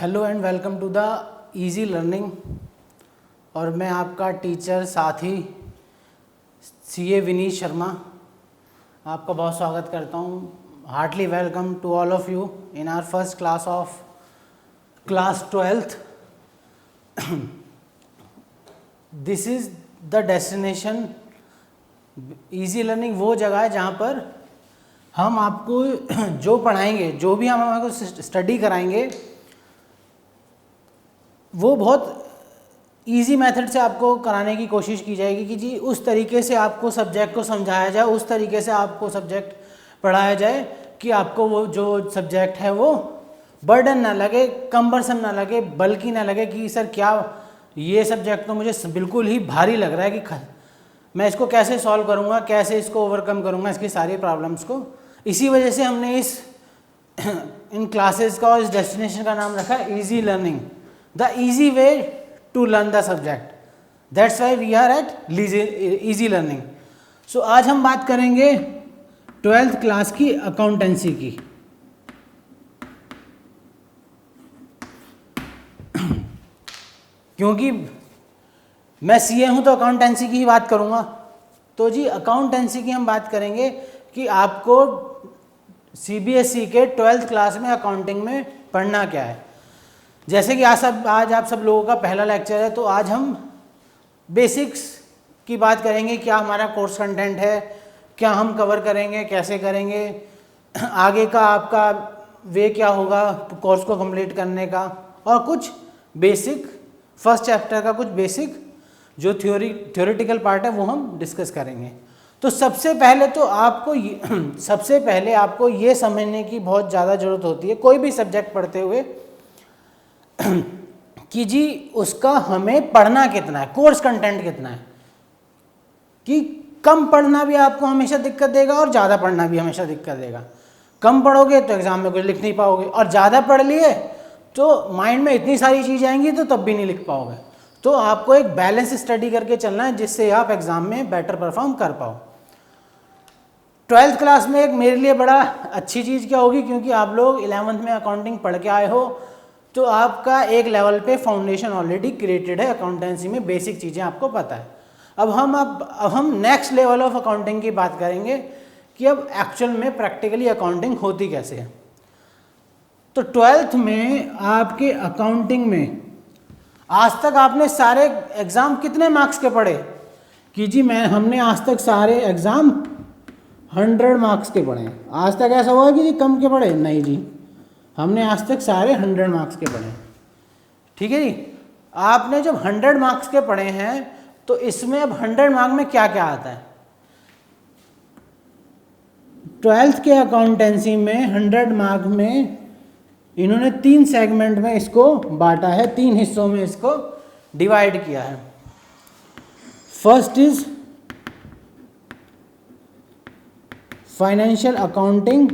Hello and welcome to the easy learning. और मैं आपका टीचर साथी सीए विनीत शर्मा आपका बहुत स्वागत करता हूँ। Heartly welcome to all of you in our first class of class 12th। This is the destination. Easy learning वो जगह है जहाँ पर हम आपको जो पढ़ाएंगे, जो भी हम आपको स्टडी कराएंगे, वो बहुत इजी मेथड से आपको कराने की कोशिश की जाएगी कि जी उस तरीके से आपको सब्जेक्ट को समझाया जाए, उस तरीके से आपको सब्जेक्ट पढ़ाया जाए कि आपको वो जो सब्जेक्ट है वो बर्डन ना लगे, कम्बरसम ना लगे, बल्कि ना लगे कि सर क्या ये सब्जेक्ट तो मुझे बिल्कुल ही भारी लग रहा है कि मैं इसको कैसे सॉल्व करूँगा, कैसे इसको ओवरकम करूँगा, इसकी सारी प्रॉब्लम्स को। इसी वजह से हमने इन क्लासेस का और इस डेस्टिनेशन का नाम रखा है easy learning, the easy way to learn the subject. That's why we are at easy learning. So आज हम बात करेंगे 12th क्लास की अकाउंटेंसी की। क्योंकि मैं सीए हूं तो अकाउंटेंसी की ही बात करूंगा। तो जी अकाउंटेंसी की हम बात करेंगे कि आपको सीबीएसई के 12th क्लास में अकाउंटिंग में पढ़ना क्या है। जैसे कि आज आप सब लोगों का पहला लेक्चर है, तो आज हम बेसिक्स की बात करेंगे। क्या हमारा कोर्स कंटेंट है, क्या हम कवर करेंगे, कैसे करेंगे, आगे का आपका वे क्या होगा कोर्स को कंप्लीट करने का, और कुछ बेसिक फर्स्ट चैप्टर का कुछ बेसिक जो थ्योरेटिकल पार्ट है वो हम डिस्कस करेंगे। तो सबसे पहले आपको ये समझने की बहुत ज़्यादा ज़रूरत होती है कोई भी सब्जेक्ट पढ़ते हुए कि जी उसका हमें पढ़ना कितना है, कोर्स कंटेंट कितना है। कि कम पढ़ना भी आपको हमेशा दिक्कत देगा और ज़्यादा पढ़ना भी हमेशा दिक्कत देगा। कम पढ़ोगे तो एग्जाम में कुछ लिख नहीं पाओगे, और ज़्यादा पढ़ लिए तो माइंड में इतनी सारी चीज़ें आएंगी तो तब भी नहीं लिख पाओगे। तो आपको एक बैलेंस स्टडी करके चलना है जिससे आप एग्जाम में बेटर परफॉर्म कर पाओ। 12th क्लास में एक मेरे लिए बड़ा अच्छी चीज़ क्या होगी, क्योंकि आप लोग 11th में अकाउंटिंग पढ़ के आए हो, तो आपका एक लेवल पे फाउंडेशन ऑलरेडी क्रिएटेड है अकाउंटेंसी में, बेसिक चीज़ें आपको पता है। अब हम नेक्स्ट लेवल ऑफ अकाउंटिंग की बात करेंगे कि अब एक्चुअल में प्रैक्टिकली अकाउंटिंग होती कैसे है। तो 12th में आपके अकाउंटिंग में आज तक आपने सारे एग्ज़ाम कितने मार्क्स के पढ़े कि जी हमने आज तक सारे एग्ज़ाम 100 मार्क्स के पढ़े हैं। आज तक ऐसा हुआ कि जी कम के पढ़े? नहीं जी, हमने आज तक सारे 100 मार्क्स के पढ़े। ठीक है जी। आपने जब 100 मार्क्स के पढ़े हैं तो इसमें अब 100 मार्क में क्या क्या आता है। 12th के अकाउंटेंसी में 100 मार्क में इन्होंने 3 सेगमेंट में इसको बांटा है, 3 हिस्सों में इसको डिवाइड किया है। First is financial accounting,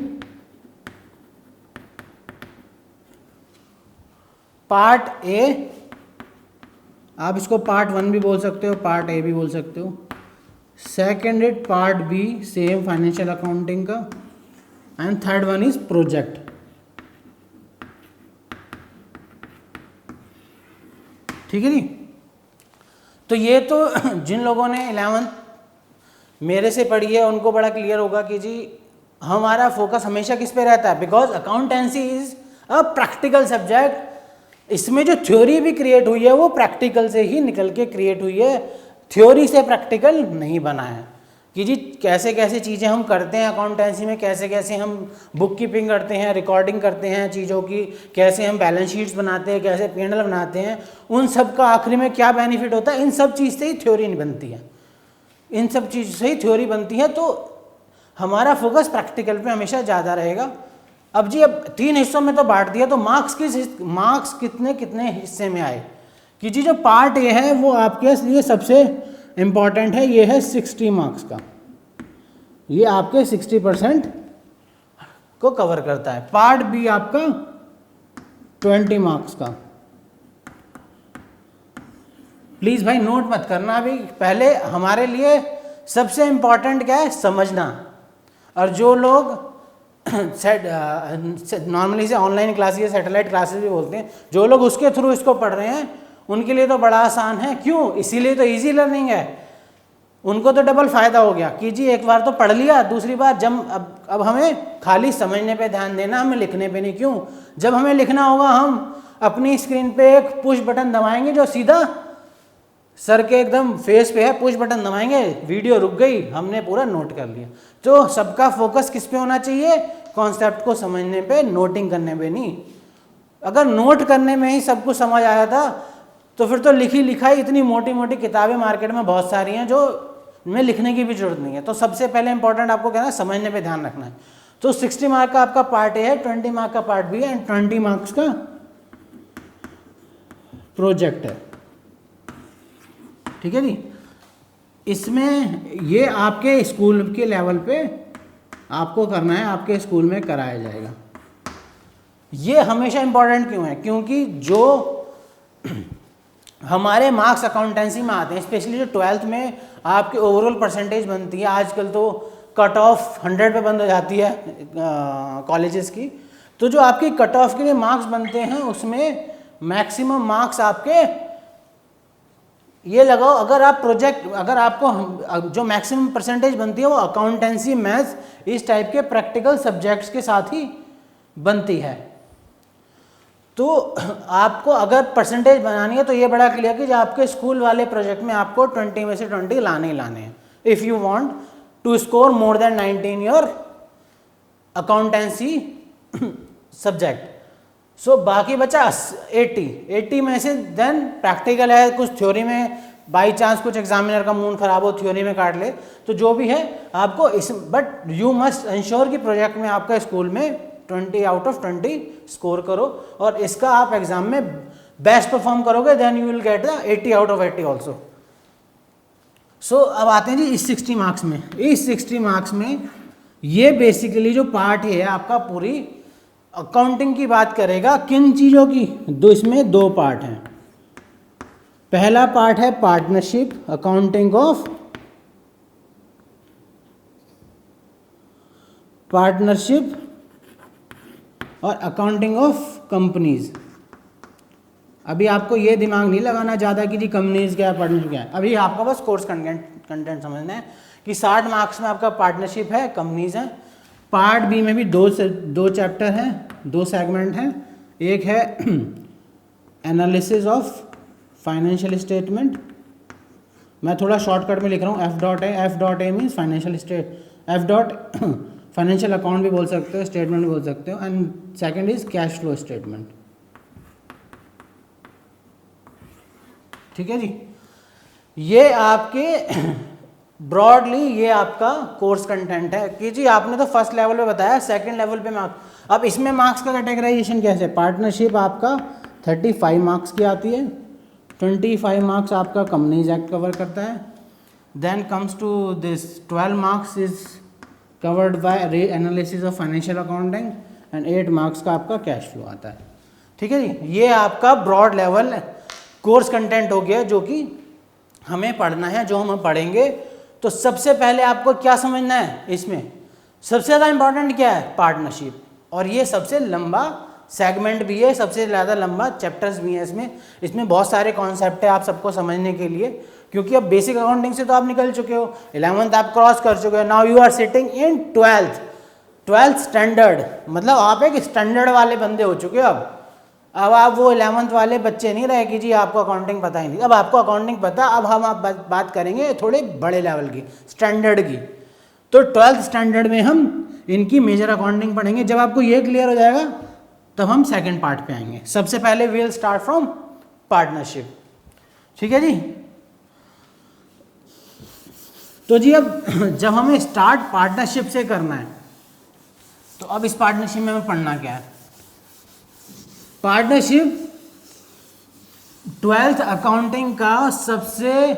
part A, आप इसको पार्ट 1 भी बोल सकते हो, पार्ट ए भी बोल सकते हो। Second is part B, same financial accounting का, and third one is project. ठीक है जी। तो ये तो जिन लोगों ने 11th मेरे से पढ़ी है उनको बड़ा क्लियर होगा कि जी हमारा फोकस हमेशा किस पे रहता है, because accountancy is a practical subject. इसमें जो थ्योरी भी क्रिएट हुई है वो प्रैक्टिकल से ही निकल के क्रिएट हुई है, थ्योरी से प्रैक्टिकल नहीं बना है। कि जी कैसे कैसे चीज़ें हम करते हैं अकाउंटेंसी में, कैसे कैसे हम बुक कीपिंग करते हैं, रिकॉर्डिंग करते हैं चीज़ों की, कैसे हम बैलेंस शीट्स बनाते हैं, कैसे P&L बनाते हैं, उन सब का आखिरी में क्या बेनिफिट होता है, इन सब चीज़ से ही थ्योरी बनती है, इन सब चीज़ से ही थ्योरी बनती है। तो हमारा फोकस प्रैक्टिकल पे हमेशा ज़्यादा रहेगा। अब जी अब 3 हिस्सों में तो बांट दिया, तो मार्क्स कितने कितने हिस्से में आए कि जी जो पार्ट ए है वो आपके लिए सबसे इम्पॉर्टेंट है, ये है 60 मार्क्स का, ये आपके 60% को कवर करता है। पार्ट बी आपका 20 मार्क्स का। प्लीज़ भाई नोट मत करना अभी, पहले हमारे लिए सबसे इम्पॉर्टेंट क्या है, समझना। और जो लोग नॉर्मली से ऑनलाइन क्लासेस या सैटेलाइट क्लासेस भी बोलते हैं, जो लोग उसके थ्रू इसको पढ़ रहे हैं उनके लिए तो बड़ा आसान है। क्यों? इसीलिए तो इजी लर्निंग है। उनको तो डबल फायदा हो गया कि जी एक बार तो पढ़ लिया, दूसरी बार जब अब हमें खाली समझने पे ध्यान देना, हमें लिखने पे नहीं। क्यों? जब हमें लिखना होगा हम अपनी स्क्रीन पे एक पुश बटन दबाएंगे जो सीधा सर के एकदम फेस पे है, पुश बटन दबाएंगे, वीडियो रुक गई, हमने पूरा नोट कर लिया। तो सबका फोकस किस पे होना चाहिए? कॉन्सेप्ट को समझने पे, नोटिंग करने पे नहीं। अगर नोट करने में ही सब कुछ समझ आया था तो फिर तो लिखी लिखाई इतनी मोटी मोटी किताबें मार्केट में बहुत सारी हैं जो में लिखने की भी जरूरत नहीं है। तो सबसे पहले इंपॉर्टेंट आपको कहना है समझने पे ध्यान रखना है। तो 60 मार्क का आपका पार्ट ए है, 20 मार्क का पार्ट बी है एंड 20 मार्क्स का प्रोजेक्ट है। ठीक है जी। इसमें ये आपके स्कूल के लेवल पे आपको करना है, आपके स्कूल में कराया जाएगा। ये हमेशा इंपॉर्टेंट क्यों है? क्योंकि जो हमारे मार्क्स अकाउंटेंसी में आते हैं, स्पेशली जो 12th में आपकी ओवरऑल परसेंटेज बनती है, आजकल तो कट ऑफ 100 पे बंद हो जाती है कॉलेजेस की। तो जो आपकी कट ऑफ के लिए मार्क्स बनते हैं उसमें मैक्सिमम मार्क्स आपके ये लगाओ, अगर आप प्रोजेक्ट, अगर आपको जो मैक्सिमम परसेंटेज बनती है वो अकाउंटेंसी, मैथ्स, इस टाइप के प्रैक्टिकल सब्जेक्ट्स के साथ ही बनती है। तो आपको अगर परसेंटेज बनानी है तो ये बड़ा क्लियर कि जो आपके स्कूल वाले प्रोजेक्ट में आपको 20 में से 20 लाने ही लाने हैं if you want to score more than 90 in your accountancy subject. So बाकी बचा 80 में से देन प्रैक्टिकल है, कुछ थ्योरी में बाई चांस कुछ एग्जामिनर का मूड खराब हो, थ्योरी में काट ले, तो जो भी है आपको इस, बट यू मस्ट इंश्योर कि प्रोजेक्ट में आपका स्कूल में 20 आउट ऑफ 20 स्कोर करो और इसका आप एग्जाम में बेस्ट परफॉर्म करोगे, then you will get the 80 out of 80 also. So अब आते हैं जी इस 60 मार्क्स में। इस 60 मार्क्स में ये बेसिकली जो पार्ट है आपका पूरी अकाउंटिंग की बात करेगा। किन चीज़ों की? इसमें 2 पार्ट हैं। पहला पार्ट है पार्टनरशिप, अकाउंटिंग ऑफ पार्टनरशिप और अकाउंटिंग ऑफ कंपनीज। अभी आपको ये दिमाग नहीं लगाना ज़्यादा कि जी कंपनीज क्या है, पार्टनरशिप क्या है। अभी आपको बस कोर्स कंटेंट समझना है कि 60 मार्क्स में आपका पार्टनरशिप है, कंपनीज है। पार्ट बी में भी 2 चैप्टर हैं, 2 सेगमेंट हैं। एक है एनालिसिस ऑफ फाइनेंशियल स्टेटमेंट, मैं थोड़ा शॉर्टकट में लिख रहा हूँ, F.A means financial financial account भी बोल सकते हो, स्टेटमेंट भी बोल सकते हो, and second is cash flow statement. ठीक है जी। ये आपके ब्रॉडली ये आपका कोर्स कंटेंट है कि जी आपने तो फर्स्ट लेवल पे बताया, सेकंड लेवल पे मार्क्स। अब इसमें मार्क्स का कैटेगराइजेशन कैसे? पार्टनरशिप आपका 35 मार्क्स की आती है, 25 मार्क्स आपका कंपनीज एक्ट कवर करता है, then comes to this 12 marks is covered by analysis of financial accounting and 8 marks का आपका कैश फ्लो आता है। ठीक है जी। ये आपका ब्रॉड लेवल कोर्स कंटेंट हो गया जो कि हमें पढ़ना है, जो हम पढ़ेंगे। तो सबसे पहले आपको क्या समझना है? इसमें सबसे ज़्यादा इंपॉर्टेंट क्या है? पार्टनरशिप। और ये सबसे लंबा सेगमेंट भी है, सबसे ज़्यादा लंबा चैप्टर्स भी है इसमें बहुत सारे कॉन्सेप्ट है आप सबको समझने के लिए, क्योंकि अब बेसिक अकाउंटिंग से तो आप निकल चुके हो, 11th आप क्रॉस कर चुके हो, now you are sitting in 12th standard, मतलब आप एक स्टैंडर्ड वाले बंदे हो चुके हो। अब आप वो 11th वाले बच्चे नहीं रहे कि जी आपको अकाउंटिंग पता ही नहीं। अब आपको अकाउंटिंग पता, अब हम आप बात करेंगे थोड़े बड़े लेवल की, स्टैंडर्ड की। तो 12th स्टैंडर्ड में हम इनकी मेजर अकाउंटिंग पढ़ेंगे। जब आपको ये क्लियर हो जाएगा तब हम सेकंड पार्ट पे आएंगे। सबसे पहले we will start from partnership. ठीक है जी। तो जी अब जब हमें स्टार्ट पार्टनरशिप से करना है तो अब इस पार्टनरशिप में हमें पढ़ना क्या है? पार्टनरशिप 12th अकाउंटिंग का सबसे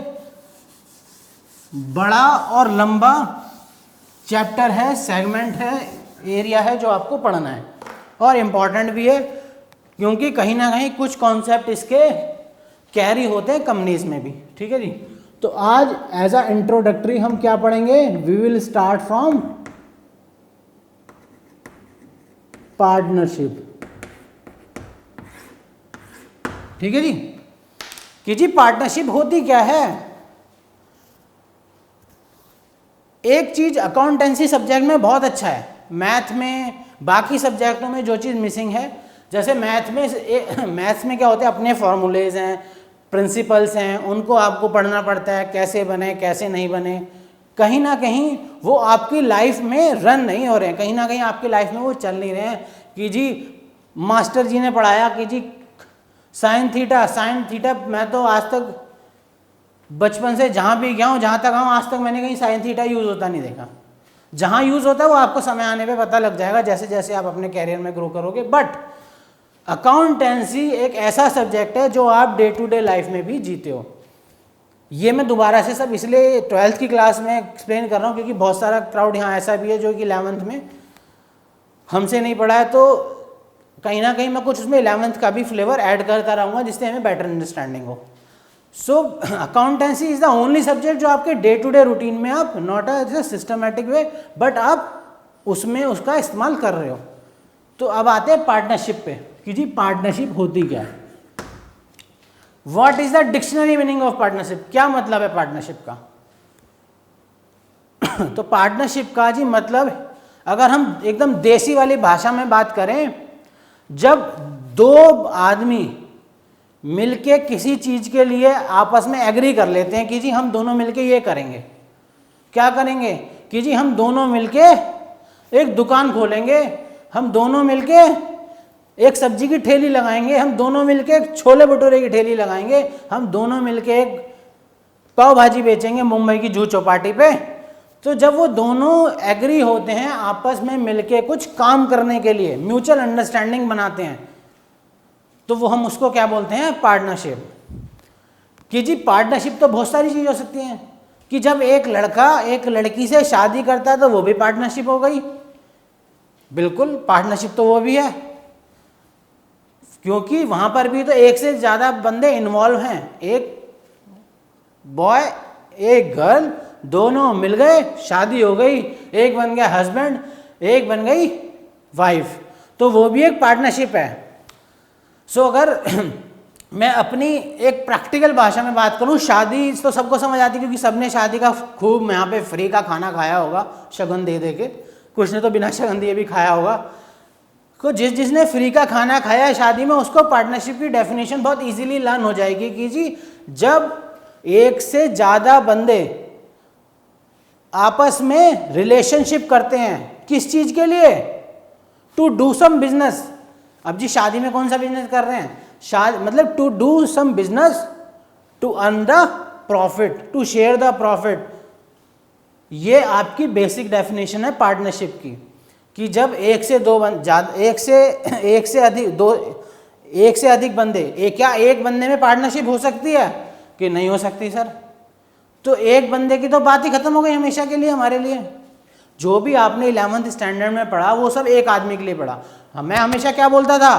बड़ा और लंबा चैप्टर है, सेगमेंट है, एरिया है जो आपको पढ़ना है और इम्पॉर्टेंट भी है क्योंकि कहीं ना कहीं कुछ कॉन्सेप्ट इसके कैरी होते हैं कंपनीज में भी। ठीक है जी। तो आज एज अ इंट्रोडक्टरी हम क्या पढ़ेंगे? We will start from partnership. ठीक है जी, कि जी पार्टनरशिप होती क्या है। एक चीज अकाउंटेंसी सब्जेक्ट में बहुत अच्छा है, मैथ में बाकी सब्जेक्टों में जो चीज़ मिसिंग है, जैसे मैथ्स में क्या होता है, अपने फॉर्मूलेज हैं, प्रिंसिपल्स हैं, उनको आपको पढ़ना पड़ता है, कैसे बने कैसे नहीं बने। कहीं ना कहीं वो आपकी लाइफ में रन नहीं हो रहे हैं, कहीं ना कहीं आपकी लाइफ में वो चल नहीं रहे हैं कि जी मास्टर जी ने पढ़ाया कि जी साइन थीटा, मैं तो आज तक बचपन से जहाँ भी गया हूँ, जहाँ तक आऊँ, आज तक मैंने कहीं साइन थीटा यूज़ होता नहीं देखा। जहाँ यूज़ होता है वो आपको समय आने पे पता लग जाएगा, जैसे जैसे आप अपने कैरियर में ग्रो करोगे। बट अकाउंटेंसी एक ऐसा सब्जेक्ट है जो आप डे टू डे लाइफ में भी जीते हो। ये मैं दोबारा से सब इसलिए 12th की क्लास में एक्सप्लेन कर रहा हूँ क्योंकि बहुत सारा क्राउड यहाँ ऐसा भी है जो कि 11th में हमसे नहीं पढ़ा है, तो कहीं ना कहीं मैं कुछ उसमें 11th का भी फ्लेवर ऐड करता रहूँगा जिससे हमें बेटर अंडरस्टैंडिंग हो। So accountancy is the only subject जो आपके डे टू डे रूटीन में आप not a systematic way but आप उसमें उसका इस्तेमाल कर रहे हो। तो अब आते हैं पार्टनरशिप पे कि जी पार्टनरशिप होती क्या है। What is the dictionary meaning of partnership, क्या मतलब है पार्टनरशिप का। तो पार्टनरशिप का जी मतलब, अगर हम एकदम देसी वाली भाषा में बात करें, जब दो आदमी मिलके किसी चीज के लिए आपस में एग्री कर लेते हैं कि जी हम दोनों मिलके ये करेंगे, क्या करेंगे कि जी हम दोनों मिलके एक दुकान खोलेंगे, हम दोनों मिलके एक सब्जी की ठेली लगाएंगे, हम दोनों मिलके एक छोले भटूरे की ठेली लगाएंगे, हम दोनों मिलके एक पाव भाजी बेचेंगे मुंबई की जूह चौपाटी पे। तो जब वो दोनों एग्री होते हैं आपस में मिलके कुछ काम करने के लिए, म्यूचुअल अंडरस्टैंडिंग बनाते हैं, तो वो हम उसको क्या बोलते हैं, पार्टनरशिप। कि जी पार्टनरशिप तो बहुत सारी चीज़ हो सकती हैं, कि जब एक लड़का एक लड़की से शादी करता है तो वो भी पार्टनरशिप हो गई, बिल्कुल पार्टनरशिप तो वो भी है, क्योंकि वहाँ पर भी तो एक से ज़्यादा बंदे इन्वॉल्व हैं, एक बॉय एक गर्ल, दोनों मिल गए, शादी हो गई, एक बन गया हस्बैंड, एक बन गई वाइफ, तो वो भी एक पार्टनरशिप है। सो अगर मैं अपनी एक प्रैक्टिकल भाषा में बात करूं, शादी तो सबको समझ आती है क्योंकि सबने शादी का खूब यहाँ पे फ्री का खाना खाया होगा शगन दे दे के, कुछ ने तो बिना शगन दिए भी खाया होगा। तो जिसने फ्री का खाना खाया है शादी में, उसको पार्टनरशिप की डेफिनेशन बहुत इजीली लर्न हो जाएगी कि जी जब एक से ज़्यादा बंदे आपस में रिलेशनशिप करते हैं, किस चीज़ के लिए, टू डू सम बिजनेस। अब जी शादी में कौन सा बिजनेस कर रहे हैं, मतलब to do some business to earn the profit, to share the profit. ये आपकी बेसिक डेफिनेशन है पार्टनरशिप की, कि जब एक से अधिक बंदे, क्या एक बंदे में पार्टनरशिप हो सकती है कि नहीं हो सकती सर। तो एक बंदे की तो बात ही खत्म हो गई हमेशा के लिए हमारे लिए। जो भी आपने 11th स्टैंडर्ड में पढ़ा वो सब एक आदमी के लिए पढ़ा। मैं हमेशा क्या बोलता था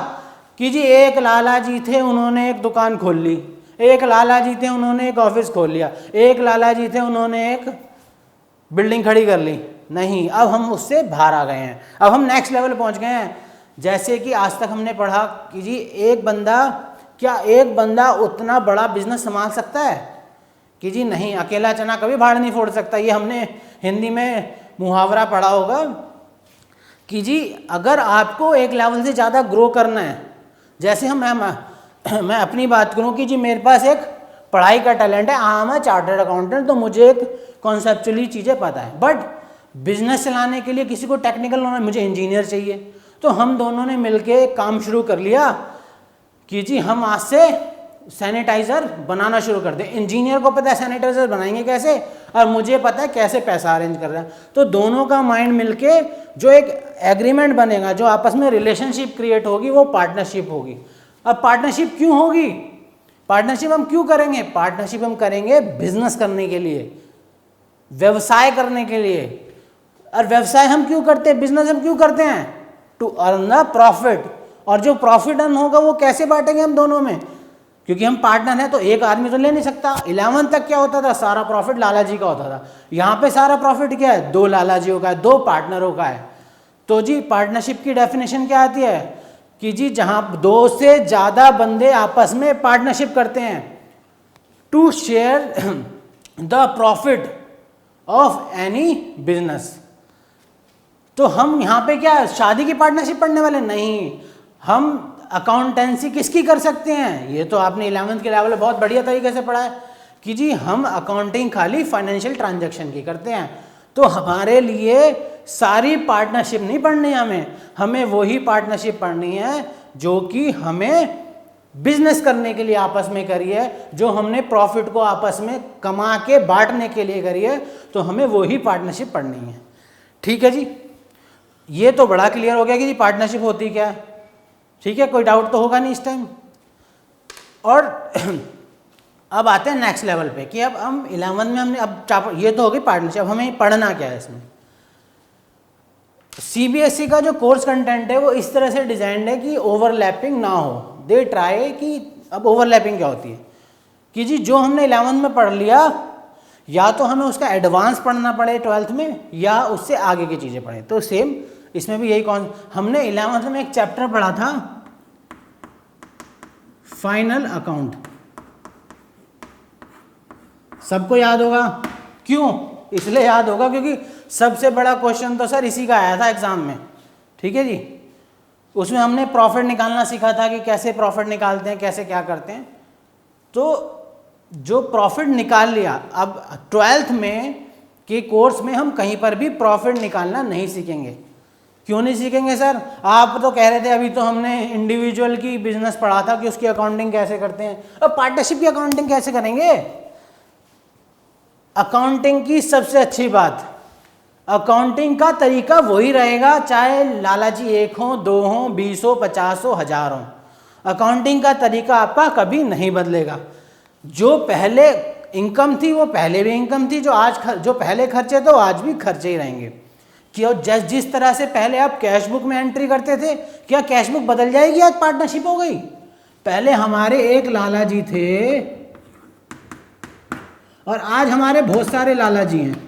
कि जी एक लाला जी थे, उन्होंने एक दुकान खोल ली, एक लाला जी थे उन्होंने एक ऑफिस खोल लिया, एक लाला जी थे उन्होंने एक बिल्डिंग खड़ी कर ली। नहीं, अब हम उससे बाहर आ गए हैं, अब हम नेक्स्ट लेवल पहुंच गए हैं। जैसे कि आज तक हमने पढ़ा कि जी एक बंदा उतना बड़ा बिजनेस संभाल सकता है कि जी नहीं, अकेला चना कभी भाड़ नहीं फोड़ सकता। ये हमने हिंदी में मुहावरा पढ़ा होगा कि जी अगर आपको एक लेवल से ज़्यादा ग्रो करना है, जैसे मैं अपनी बात करूं कि जी मेरे पास एक पढ़ाई का टैलेंट है, हाँ मैं चार्टर्ड अकाउंटेंट, तो मुझे एक कॉन्सेप्चुअली चीज़ें पता है, बट बिजनेस चलाने के लिए किसी को टेक्निकल नॉलेज, मुझे इंजीनियर चाहिए। तो हम दोनों ने मिलके काम शुरू कर लिया कि जी हम आज से सैनिटाइज़र बनाना शुरू कर दे। इंजीनियर को पता है सैनिटाइज़र बनाएंगे कैसे, और मुझे पता है कैसे पैसा अरेंज कर रहा है। तो दोनों का माइंड मिलके जो एक एग्रीमेंट बनेगा, जो आपस में रिलेशनशिप क्रिएट होगी, वो पार्टनरशिप होगी। अब पार्टनरशिप क्यों होगी, पार्टनरशिप हम क्यों करेंगे, पार्टनरशिप हम करेंगे बिजनेस करने के लिए, व्यवसाय करने के लिए। और व्यवसाय हम क्यों करते हैं, बिजनेस हम क्यों करते हैं, टू अर्न द प्रॉफिट। और जो प्रॉफिट अर्न होगा वो कैसे बांटेंगे हम दोनों में, क्योंकि हम पार्टनर हैं तो एक आदमी तो ले नहीं सकता। 11 तक क्या होता था, सारा प्रॉफिट लाला जी का होता था। यहाँ पे सारा प्रॉफिट क्या है, दो लाला जियों का है, दो पार्टनरों का है। तो जी पार्टनरशिप की डेफिनेशन क्या आती है कि जी जहां दो से ज़्यादा बंदे आपस में पार्टनरशिप करते हैं to share the profit of any business. तो हम यहाँ पे क्या शादी की पार्टनरशिप पढ़ने वाले नहीं, हम अकाउंटेंसी किसकी कर सकते हैं, ये तो आपने 11वीं के लेवल में बहुत बढ़िया तरीके से पढ़ा है कि जी हम अकाउंटिंग खाली फाइनेंशियल ट्रांजैक्शन की करते हैं। तो हमारे लिए सारी पार्टनरशिप नहीं पढ़नी है, हमें वही पार्टनरशिप पढ़नी है जो कि हमें बिजनेस करने के लिए आपस में करी है, जो हमने प्रॉफिट को आपस में कमा के बांटने के लिए करी है, तो हमें वही पार्टनरशिप पढ़नी है। ठीक है जी, ये तो बड़ा क्लियर हो गया कि जी पार्टनरशिप होती क्या है। ठीक है, कोई डाउट तो होगा नहीं इस टाइम। और अब आते हैं नेक्स्ट लेवल पे कि अब हम 11 में हमने अब ये तो हो गई पार्टनरशिप, अब हमें पढ़ना क्या है इसमें। सीबीएसई का जो कोर्स कंटेंट है वो इस तरह से डिजाइंड है कि ओवरलैपिंग ना हो। दे ट्राई कि अब ओवरलैपिंग क्या होती है कि जी जो हमने 11 में पढ़ लिया या तो हमें उसका एडवांस पढ़ना पड़े 12th में या उससे आगे की चीज़ें पढ़े। तो सेम इसमें भी यही हमने 11th में एक चैप्टर पढ़ा था फाइनल अकाउंट, सबको याद होगा। क्यों इसलिए याद होगा क्योंकि सबसे बड़ा क्वेश्चन तो सर इसी का आया था एग्जाम में। ठीक है जी, उसमें हमने प्रॉफिट निकालना सीखा था कि कैसे प्रॉफिट निकालते हैं, कैसे क्या करते हैं। तो जो प्रॉफिट निकाल लिया, अब 12th में के कोर्स में हम कहीं पर भी प्रॉफिट निकालना नहीं सीखेंगे। क्यों नहीं सीखेंगे सर? आप तो कह रहे थे अभी तो हमने इंडिविजुअल की बिजनेस पढ़ा था कि उसकी अकाउंटिंग कैसे करते हैं, अब पार्टनरशिप की अकाउंटिंग कैसे करेंगे? अकाउंटिंग की सबसे अच्छी बात, अकाउंटिंग का तरीका वही रहेगा चाहे लालाजी 1 हो, 2 हो, 20 हो, 50 हो, 1000 हो। अकाउंटिंग का तरीका आपका कभी नहीं बदलेगा। जो पहले इनकम थी वो पहले भी इनकम थी, जो पहले खर्चे तो आज भी खर्चे ही रहेंगे। कि जिस तरह से पहले आप कैश बुक में एंट्री करते थे, क्या कैश बुक बदल जाएगी आज पार्टनरशिप हो गई? पहले हमारे एक लाला जी थे और आज हमारे बहुत सारे लाला जी हैं।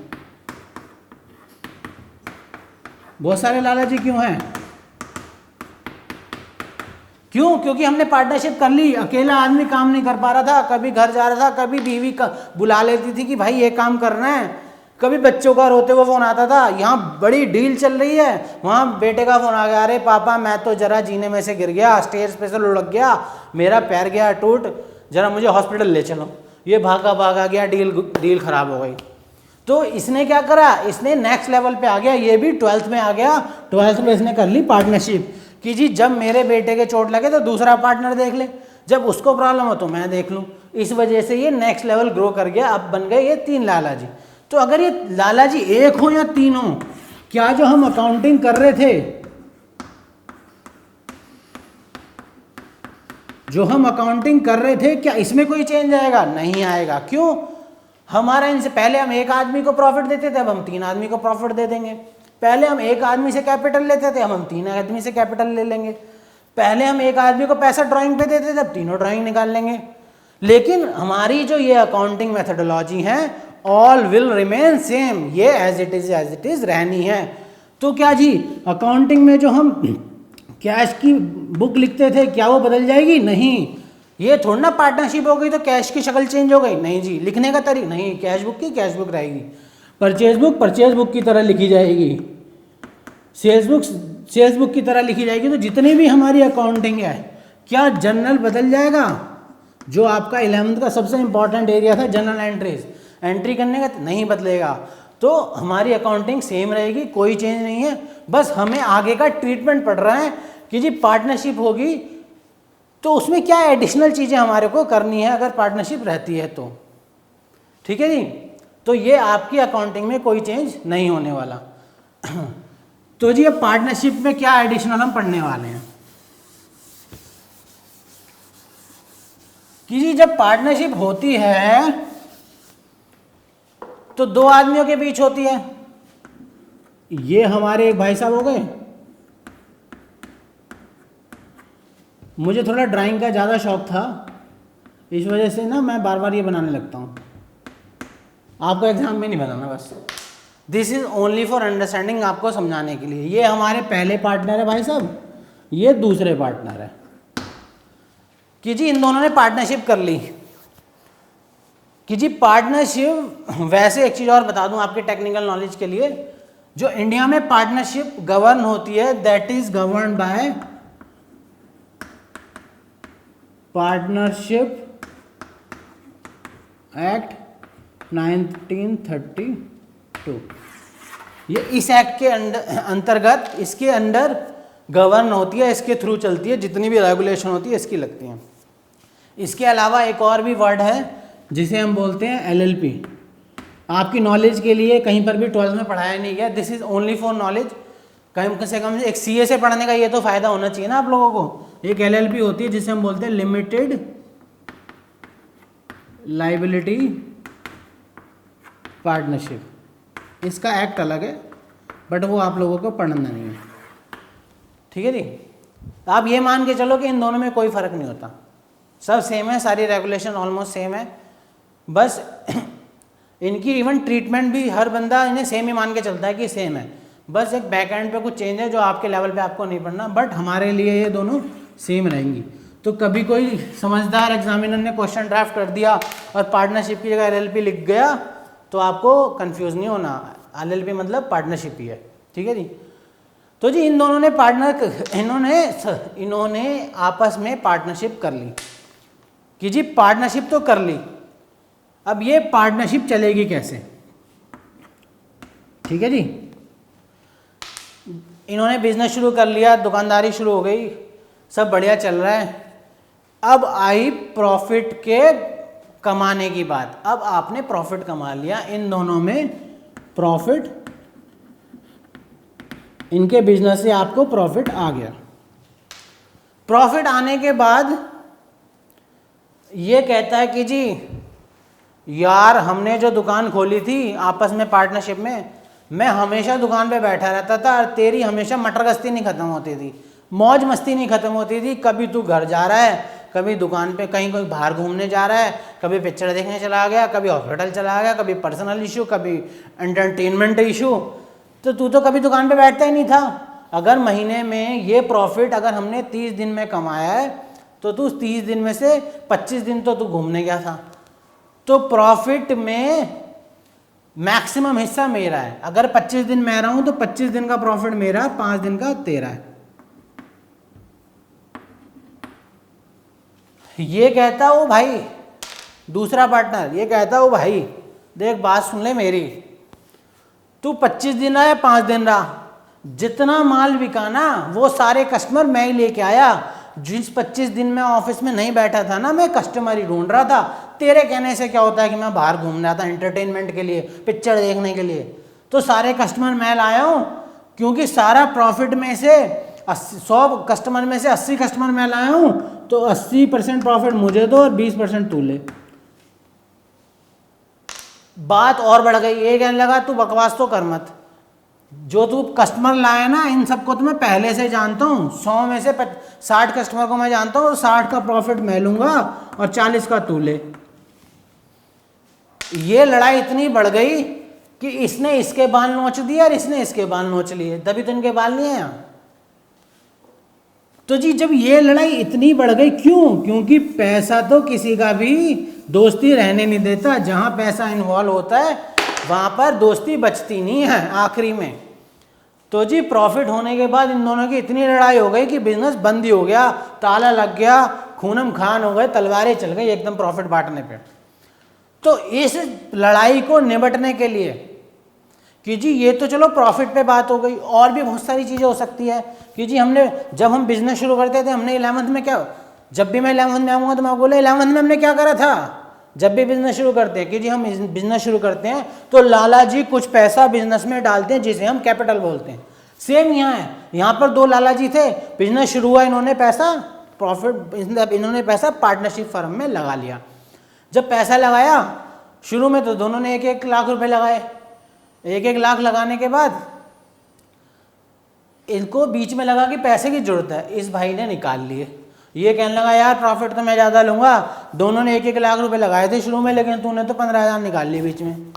बहुत सारे लाला जी क्यों हैं? क्यों? क्योंकि हमने पार्टनरशिप कर ली। अकेला आदमी काम नहीं कर पा रहा था, कभी घर जा रहा था, कभी बीवी का बुला लेती थी कि भाई ये काम करना है, कभी बच्चों का रोते हुए फोन आता था, यहाँ बड़ी डील चल रही है, वहाँ बेटे का फोन आ गया, अरे पापा मैं तो जरा जीने में से गिर गया, स्टेज पे से लुढ़क गया, मेरा पैर गया टूट, जरा मुझे हॉस्पिटल ले चलो। ये भागा गया, डील खराब हो गई। तो इसने क्या करा, इसने नेक्स्ट लेवल पे आ गया, ये भी 12th में आ गया। 12th में इसने कर ली पार्टनरशिप कि जी जब मेरे बेटे के चोट लगे तो दूसरा पार्टनर देख ले, जब उसको प्रॉब्लम हो तो मैं देख लूँ। इस वजह से ये नेक्स्ट लेवल ग्रो कर गया, अब बन गए ये 3 लाला जी। तो अगर ये लाला जी 1 हो या 3 हो, क्या जो हम अकाउंटिंग कर रहे थे, क्या इसमें कोई चेंज आएगा? नहीं आएगा। क्यों? हमारा इनसे पहले हम एक आदमी को प्रॉफिट देते थे, अब हम 3 आदमी को प्रॉफिट दे देंगे। पहले हम एक आदमी से कैपिटल लेते थे, अब हम 3 आदमी से कैपिटल ले लेंगे। पहले हम एक आदमी को पैसा ड्राइंग पे देते थे, अब तीनों ड्राइंग निकाल लेंगे। लेकिन हमारी जो ये अकाउंटिंग मेथोडोलॉजी है, ऑल विल रिमेन सेम, ये एज इट इज रहनी है। तो क्या जी अकाउंटिंग में जो हम कैश की बुक लिखते थे क्या वो बदल जाएगी? नहीं। ये थोड़ा ना पार्टनरशिप हो गई तो कैश की शक्ल चेंज हो गई, नहीं जी। लिखने का तरीका नहीं, कैश बुक की कैश बुक रहेगी, परचेज बुक की तरह लिखी जाएगी, सेल्स बुक की तरह लिखी जाएगी। तो जितनी भी हमारी अकाउंटिंग है, क्या जर्नल बदल जाएगा? जो आपका 11th का सबसे इंपॉर्टेंट एरिया था जर्नल एंट्रीज, एंट्री करने का नहीं बदलेगा। तो हमारी अकाउंटिंग सेम रहेगी, कोई चेंज नहीं है। बस हमें आगे का ट्रीटमेंट पड़ रहा है कि जी पार्टनरशिप होगी तो उसमें क्या एडिशनल चीज़ें हमारे को करनी है अगर पार्टनरशिप रहती है तो। ठीक है जी, तो ये आपकी अकाउंटिंग में कोई चेंज नहीं होने वाला। तो जी अब पार्टनरशिप में क्या एडिशनल हम पढ़ने वाले हैं कि जी जब पार्टनरशिप होती है तो 2 आदमियों के बीच होती है। ये हमारे एक भाई साहब हो गए, मुझे थोड़ा ड्राइंग का ज़्यादा शौक था, इस वजह से ना मैं बार बार ये बनाने लगता हूँ। आपको एग्जाम में नहीं बनाना बस। This is only for understanding, आपको समझाने के लिए। ये हमारे पहले पार्टनर है भाई साहब, ये दूसरे पार्टनर है कि जी इन दोनों ने पार्टनरशिप कर ली कि जी पार्टनरशिप। वैसे एक चीज़ और बता दूं आपके टेक्निकल नॉलेज के लिए, जो इंडिया में पार्टनरशिप गवर्न होती है that is govern by partnership act 1932। ये इस एक्ट के अंतर्गत, इसके अंडर गवर्न होती है, इसके थ्रू चलती है, जितनी भी रेगुलेशन होती है इसकी लगती हैं। इसके अलावा एक और भी वर्ड है जिसे हम बोलते हैं LLP। आपकी नॉलेज के लिए कहीं पर भी 12th में पढ़ाया नहीं गया, this is only for knowledge. कम से कम एक CA से पढ़ने का ये तो फायदा होना चाहिए ना आप लोगों को। एक LLP होती है जिसे हम बोलते हैं लिमिटेड लाइबिलिटी पार्टनरशिप। इसका एक्ट अलग है बट वो आप लोगों को पढ़ना नहीं है, ठीक है जी। आप ये मान के चलो कि इन दोनों में कोई फ़र्क नहीं होता, सब सेम है, सारी रेगुलेशन ऑलमोस्ट सेम है, बस इनकी इवन ट्रीटमेंट भी हर बंदा इन्हें सेम ही मान के चलता है कि सेम है, बस एक बैक एंड पे कुछ चेंज है जो आपके लेवल पे आपको नहीं पढ़ना, बट हमारे लिए ये दोनों सेम रहेंगी। तो कभी कोई समझदार एग्जामिनर ने क्वेश्चन ड्राफ्ट कर दिया और पार्टनरशिप की जगह LLP लिख गया तो आपको कंफ्यूज नहीं होना, LLP मतलब पार्टनरशिप ही है, ठीक है जी। तो जी इन दोनों ने इन्होंने आपस में पार्टनरशिप कर ली कि जी पार्टनरशिप तो कर ली, अब ये पार्टनरशिप चलेगी कैसे, ठीक है जी। इन्होंने बिजनेस शुरू कर लिया, दुकानदारी शुरू हो गई, सब बढ़िया चल रहा है। अब आई प्रॉफिट के कमाने की बात। अब आपने प्रॉफिट कमा लिया, इन दोनों में प्रॉफिट, इनके बिजनेस से आपको प्रॉफिट आ गया। प्रॉफिट आने के बाद ये कहता है कि जी यार हमने जो दुकान खोली थी आपस में पार्टनरशिप में, मैं हमेशा दुकान पे बैठा रहता था और तेरी हमेशा मटर गश्ती नहीं ख़त्म होती थी, मौज मस्ती नहीं ख़त्म होती थी। कभी तू घर जा रहा है, कभी दुकान पे कहीं कोई बाहर घूमने जा रहा है, कभी पिक्चर देखने चला गया, कभी हॉस्पिटल चला गया, कभी पर्सनल इशू, कभी एंटरटेनमेंट इशू, तो तू तो कभी दुकान पे बैठता ही नहीं था। अगर महीने में ये प्रॉफिट अगर हमने 30 दिन में कमाया है तो तू 30 दिन में से 25 दिन तो तू घूमने गया था, तो प्रॉफिट में मैक्सिमम हिस्सा मेरा है। अगर 25 दिन मैं रहा हूं तो 25 दिन का प्रॉफिट मेरा, 5 दिन का तेरा है। ये कहता ओ भाई, दूसरा पार्टनर ये कहता ओ भाई देख बात सुन ले मेरी, तू 25 दिन रहा या 5 दिन रहा, जितना माल बिका ना वो सारे कस्टमर मैं ही लेके आया। जिस 25 दिन में ऑफिस में नहीं बैठा था ना, मैं कस्टमर ही ढूंढ रहा था। तेरे कहने से क्या होता है कि मैं बाहर घूम रहा था एंटरटेनमेंट के लिए, पिक्चर देखने के लिए, तो सारे कस्टमर मैं लाया हूँ, क्योंकि सारा प्रॉफिट में से 100 कस्टमर में से 80 कस्टमर मैं लाया हूँ, तो 80% प्रॉफिट मुझे दो और 20% तू ले। बात और बढ़ गई, ये कहने लगा तू बकवास तो कर मत, जो तू कस्टमर लाए ना इन सबको तो मैं पहले से जानता हूँ, 100 में से 60 कस्टमर को मैं जानता हूँ, 60 का प्रॉफिट मैं लूंगा और 40 का तू ले। ये लड़ाई इतनी बढ़ गई कि इसने इसके बाल नोच दिए और इसने इसके बाल नोच लिए, तभी तो इनके बाल नहीं है यहाँ। तो जी जब ये लड़ाई इतनी बढ़ गई, क्यों? क्योंकि पैसा तो किसी का भी दोस्ती रहने नहीं देता, जहां पैसा इन्वॉल्व होता है वहां पर दोस्ती बचती नहीं है आखिरी में। तो जी प्रॉफिट होने के बाद इन दोनों की इतनी लड़ाई हो गई कि बिजनेस बंद ही हो गया, ताला लग गया, खूनम खान हो गए, तलवारें चल गई एकदम प्रॉफिट बांटने पे। तो इस लड़ाई को निपटने के लिए कि जी ये तो चलो प्रॉफिट पे बात हो गई, और भी बहुत सारी चीज़ें हो सकती है कि जी हमने जब हम बिजनेस शुरू करते थे, हमने 11th में क्या, जब भी मैं 11th में आऊँगा तो मैं बोले 11th में हमने क्या करा था। जब भी बिजनेस शुरू करते हैं कि जी हम बिजनेस शुरू करते हैं तो लाला जी कुछ पैसा बिजनेस में डालते हैं जिसे हम कैपिटल बोलते हैं। सेम यहाँ है, यहाँ पर 2 लाला जी थे, बिजनेस शुरू हुआ, इन्होंने पैसा प्रॉफिट, इन्होंने पैसा पार्टनरशिप फर्म में लगा लिया। जब पैसा लगाया शुरू में तो दोनों ने 1-1 लाख रुपए लगाए, 1-1 लाख लगाने के बाद इनको बीच में लगा कि पैसे की जरूरत है, इस भाई ने निकाल लिए। ये कहने लगा यार प्रॉफिट तो मैं ज़्यादा लूँगा, दोनों ने 1-1 लाख रुपए लगाए थे शुरू में, लेकिन तूने तो 15,000 निकाल लिए बीच में।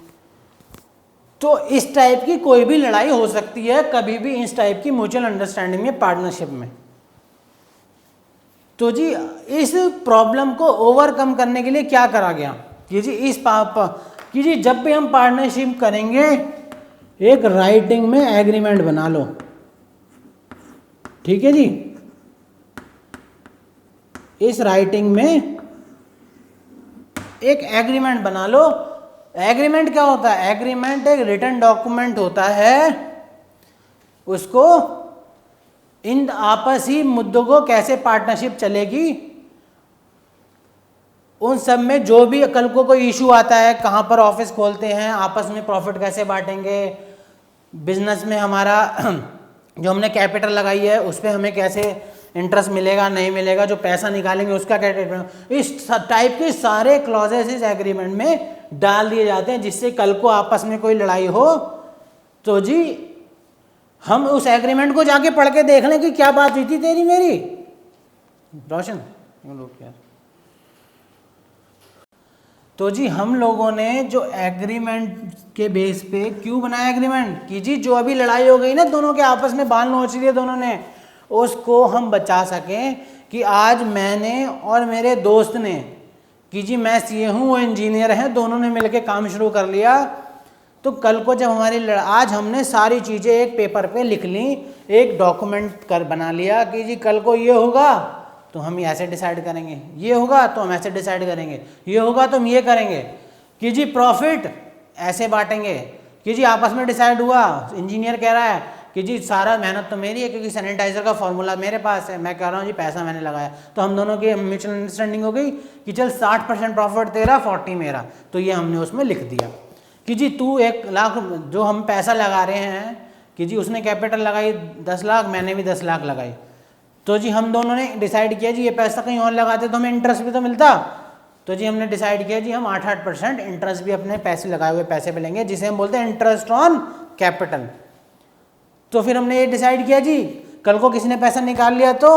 तो इस टाइप की कोई भी लड़ाई हो सकती है कभी भी इस टाइप की म्यूचुअल अंडरस्टैंडिंग में, पार्टनरशिप में। तो जी इस प्रॉब्लम को ओवरकम करने के लिए क्या करा गया कि जी कि जी जब भी हम पार्टनरशिप करेंगे एक राइटिंग में एग्रीमेंट बना लो, ठीक है जी। इस राइटिंग में एक एग्रीमेंट बना लो। एग्रीमेंट क्या होता है? एग्रीमेंट एक रिटन डॉक्यूमेंट होता है, उसको इन आपसी मुद्दों को कैसे पार्टनरशिप चलेगी उन सब में, जो भी कल को कोई इशू आता है, कहाँ पर ऑफिस खोलते हैं, आपस में प्रॉफिट कैसे बांटेंगे, बिजनेस में हमारा जो हमने कैपिटल लगाई है उस पर हमें कैसे इंटरेस्ट मिलेगा नहीं मिलेगा, जो पैसा निकालेंगे उसका क्या, इस टाइप के सारे क्लॉजेस इस एग्रीमेंट में डाल दिए जाते हैं, जिससे कल को आपस में कोई लड़ाई हो तो जी हम उस एग्रीमेंट को जाके पढ़ के देख लें कि क्या बात हुई थी तेरी मेरी। रोशन यार, तो जी हम लोगों ने जो एग्रीमेंट के बेस पे क्यों बनाया एग्रीमेंट कि जी जो अभी लड़ाई हो गई ना दोनों के आपस में, बाल नोच लिए दोनों ने, उसको हम बचा सकें कि आज मैंने और मेरे दोस्त ने कि जी मैं सीए हूँ वो इंजीनियर हैं, दोनों ने मिलकर काम शुरू कर लिया, तो कल को जब हमारी आज हमने सारी चीज़ें एक पेपर पे लिख ली, एक डॉक्यूमेंट कर बना लिया कि जी कल को ये होगा तो हम ऐसे डिसाइड करेंगे, ये होगा तो हम ऐसे डिसाइड करेंगे, ये होगा तो हम ये करेंगे, कि जी प्रॉफिट ऐसे बांटेंगे, कि जी आपस में डिसाइड हुआ, इंजीनियर कह रहा है कि जी सारा मेहनत तो मेरी है क्योंकि सैनिटाइजर का फॉर्मूला मेरे पास है, मैं कह रहा हूँ जी पैसा मैंने लगाया, तो हम दोनों की म्यूचुअल अंडरस्टैंडिंग हो गई कि चल 60% प्रॉफिट तेरा 40 मेरा, तो ये हमने उसमें लिख दिया कि जी तू 1 लाख जो हम पैसा लगा रहे हैं कि जी उसने कैपिटल लगाई 10 लाख, मैंने भी 10 लाख लगाई, तो जी हम दोनों ने डिसाइड किया जी ये पैसा कहीं और लगाते तो हमें इंटरेस्ट भी तो मिलता, तो जी हमने डिसाइड किया जी हम 8% इंटरेस्ट भी अपने पैसे लगाए हुए पैसे पे लेंगे, जिसे हम बोलते हैं इंटरेस्ट ऑन कैपिटल। तो फिर हमने ये डिसाइड किया जी कल को किसी ने पैसा निकाल लिया तो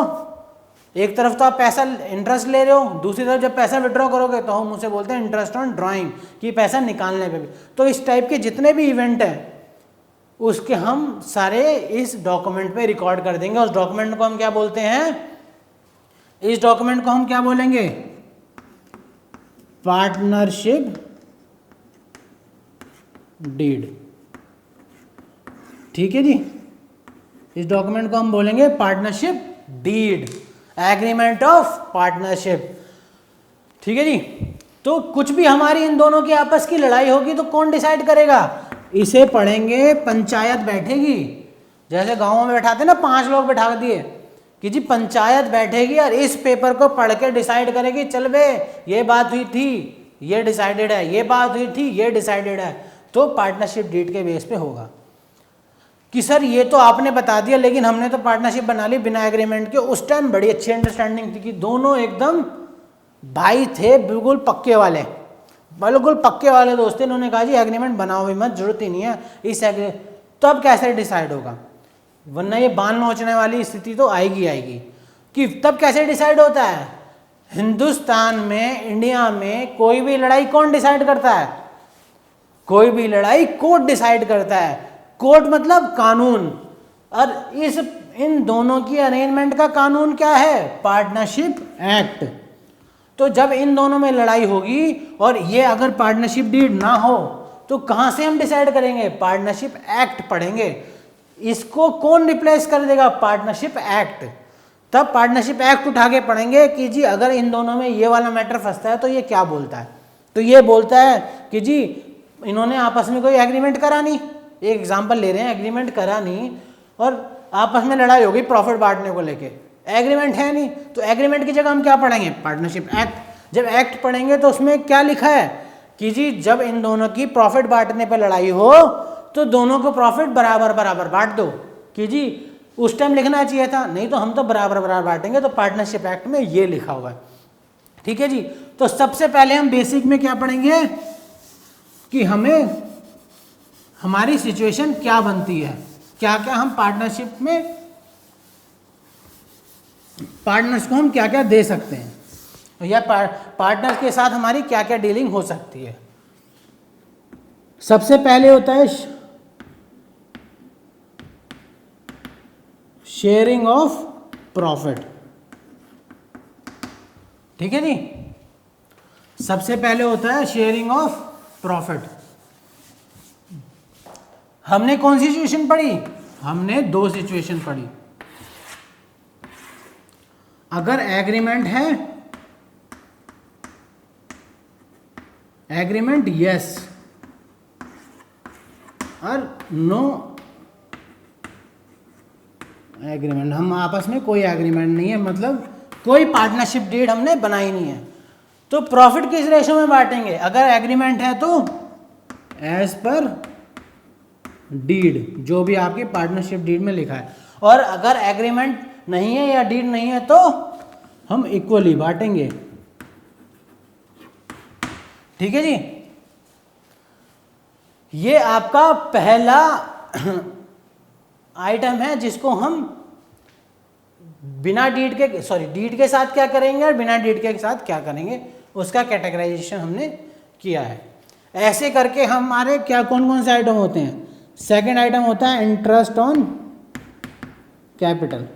एक तरफ तो आप पैसा इंटरेस्ट ले रहे हो, दूसरी तरफ जब पैसा विड्रॉ करोगे तो हम उसे बोलते हैं इंटरेस्ट ऑन ड्राइंग, कि पैसा निकालने पे भी। तो इस टाइप के जितने भी इवेंट हैं उसके हम सारे इस डॉक्यूमेंट पे रिकॉर्ड कर देंगे। उस डॉक्यूमेंट को हम क्या बोलते हैं? इस डॉक्यूमेंट को हम क्या बोलेंगे? पार्टनरशिप डीड, ठीक है जी। इस डॉक्यूमेंट को हम बोलेंगे partnership deed, agreement of partnership, ठीक है जी। तो कुछ भी हमारी इन दोनों की आपस की लड़ाई होगी तो कौन डिसाइड करेगा? इसे पढ़ेंगे, पंचायत बैठेगी, जैसे गांवों में बैठाते ना 5 लोग बैठा दिए कि जी पंचायत बैठेगी और इस पेपर को पढ़ के डिसाइड करेगी, चल बे ये बात हुई थी ये डिसाइडेड है, ये बात हुई थी ये डिसाइडेड है। तो पार्टनरशिप डीड के बेस पे होगा कि सर ये तो आपने बता दिया लेकिन हमने तो पार्टनरशिप बना ली बिना एग्रीमेंट के। उस टाइम बड़ी अच्छी अंडरस्टैंडिंग थी कि दोनों एकदम भाई थे, बिल्कुल पक्के वाले, बिल्कुल पक्के वाले दोस्त थे। इन्होंने कहा जी एग्रीमेंट बनाओ भी मत, जरूरत ही नहीं है इस तब कैसे डिसाइड होगा, वरना ये बाल नोचने वाली स्थिति तो आएगी आएगी। कि तब कैसे डिसाइड होता है? हिंदुस्तान में, इंडिया में कोई भी लड़ाई कौन डिसाइड करता है? कोई भी लड़ाई कोर्ट डिसाइड करता है। कोर्ट मतलब कानून, और इन दोनों की अरेंजमेंट का कानून क्या है? Partnership act. तो जब इन दोनों में लड़ाई होगी और ये अगर पार्टनरशिप डीड ना हो तो कहां से हम डिसाइड करेंगे? पार्टनरशिप एक्ट पढ़ेंगे। इसको कौन रिप्लेस कर देगा? Partnership act. तब पार्टनरशिप एक्ट उठा के पढ़ेंगे कि जी अगर इन दोनों में ये वाला मैटर फंसता है तो ये क्या बोलता है। तो ये बोलता है कि जी इन्होंने आपस में कोई एग्रीमेंट करा नहीं, एक एग्जांपल ले रहे हैं, एग्रीमेंट करा नहीं और आपस में लड़ाई हो गई प्रॉफिट बांटने को लेके, एग्रीमेंट है नहीं, तो एग्रीमेंट की जगह हम क्या पढ़ेंगे? Partnership act. जब एक्ट पढ़ेंगे तो उसमें क्या लिखा है कि जी जब इन दोनों की प्रॉफिट बांटने पर लड़ाई हो तो दोनों को प्रॉफिट बराबर बराबर बांट दो। कि जी उस टाइम लिखना चाहिए था, नहीं तो हम तो बराबर बराबर बांटेंगे, तो पार्टनरशिप एक्ट में ये लिखा हुआ है, ठीक है जी। तो सबसे पहले हम बेसिक में क्या पढ़ेंगे कि हमें हमारी सिचुएशन क्या बनती है, क्या क्या हम पार्टनरशिप में, पार्टनर्स को हम क्या क्या दे सकते हैं या पार्टनर के साथ हमारी क्या क्या डीलिंग हो सकती है। सबसे पहले होता है शेयरिंग ऑफ प्रॉफिट। ठीक है जी, सबसे पहले होता है शेयरिंग ऑफ प्रॉफिट। हमने कौन सी सिचुएशन पढ़ी? हमने दो सिचुएशन पढ़ी। अगर एग्रीमेंट है, एग्रीमेंट यस और नो एग्रीमेंट, हम आपस में कोई एग्रीमेंट नहीं है, मतलब कोई पार्टनरशिप डीड हमने बनाई नहीं है, तो प्रॉफिट किस रेशो में बांटेंगे? अगर एग्रीमेंट है तो एज पर डीड, जो भी आपकी पार्टनरशिप डीड में लिखा है, और अगर एग्रीमेंट नहीं है या डीड नहीं है तो हम इक्वली बांटेंगे। ठीक है जी, ये आपका पहला आइटम है जिसको हम बिना डीड के, डीड के साथ क्या करेंगे और बिना डीड के साथ क्या करेंगे, उसका कैटेगराइजेशन हमने किया है। ऐसे करके हमारे क्या कौन कौन से आइटम होते हैं? सेकंड आइटम होता है इंटरेस्ट ऑन कैपिटल।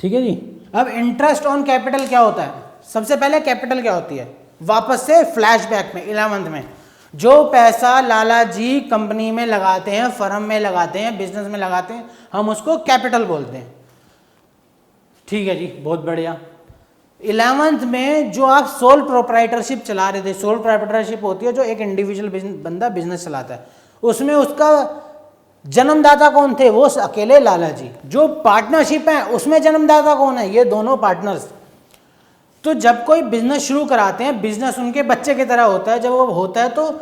ठीक है जी, अब इंटरेस्ट ऑन कैपिटल क्या होता है? सबसे पहले कैपिटल क्या होती है? वापस से फ्लैशबैक में 11th में, जो पैसा लाला जी कंपनी में लगाते हैं, फर्म में लगाते हैं, बिजनेस में लगाते हैं, हम उसको कैपिटल बोलते हैं। ठीक है जी, बहुत बढ़िया। 11th में जो आप सोल प्रोप्राइटरशिप चला रहे थे, सोल प्रोप्राइटरशिप होती है जो एक इंडिविजुअल बंदा बिजनेस चलाता है, उसमें उसका जन्मदाता कौन थे? वो अकेले लाला जी। जो पार्टनरशिप है उसमें जन्मदाता कौन है? ये दोनों पार्टनर्स। तो जब कोई बिजनेस शुरू कराते हैं, बिजनेस उनके बच्चे की तरह होता है, जब वो होता है तो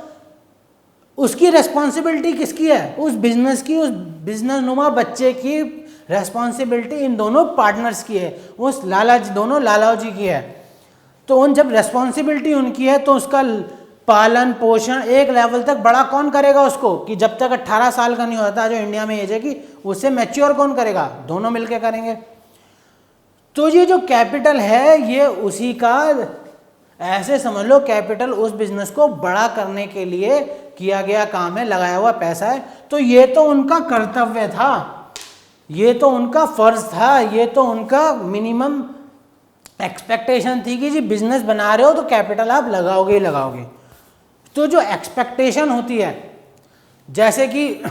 उसकी रेस्पॉन्सिबिलिटी किसकी है? उस बिजनेस की, उस बिजनेस नुमा बच्चे की रेस्पॉन्सिबिलिटी इन दोनों पार्टनर्स की है, उस लाला जी, दोनों लाला जी की है। तो उन जब रेस्पॉन्सिबिलिटी उनकी है तो उसका पालन पोषण एक लेवल तक बड़ा कौन करेगा उसको, कि जब तक 18 साल का नहीं होता, जो इंडिया में एज है कि उससे मैच्योर कौन करेगा? दोनों मिलकर करेंगे। तो ये जो कैपिटल है ये उसी का, ऐसे समझ लो कैपिटल उस बिजनेस को बड़ा करने के लिए किया गया काम है, लगाया हुआ पैसा है। तो ये तो उनका कर्तव्य था, ये तो उनका फर्ज था, ये तो उनका मिनिमम एक्सपेक्टेशन थी कि जी बिजनेस बना रहे हो तो कैपिटल आप लगाओगे ही लगाओगे। तो जो एक्सपेक्टेशन होती है, जैसे कि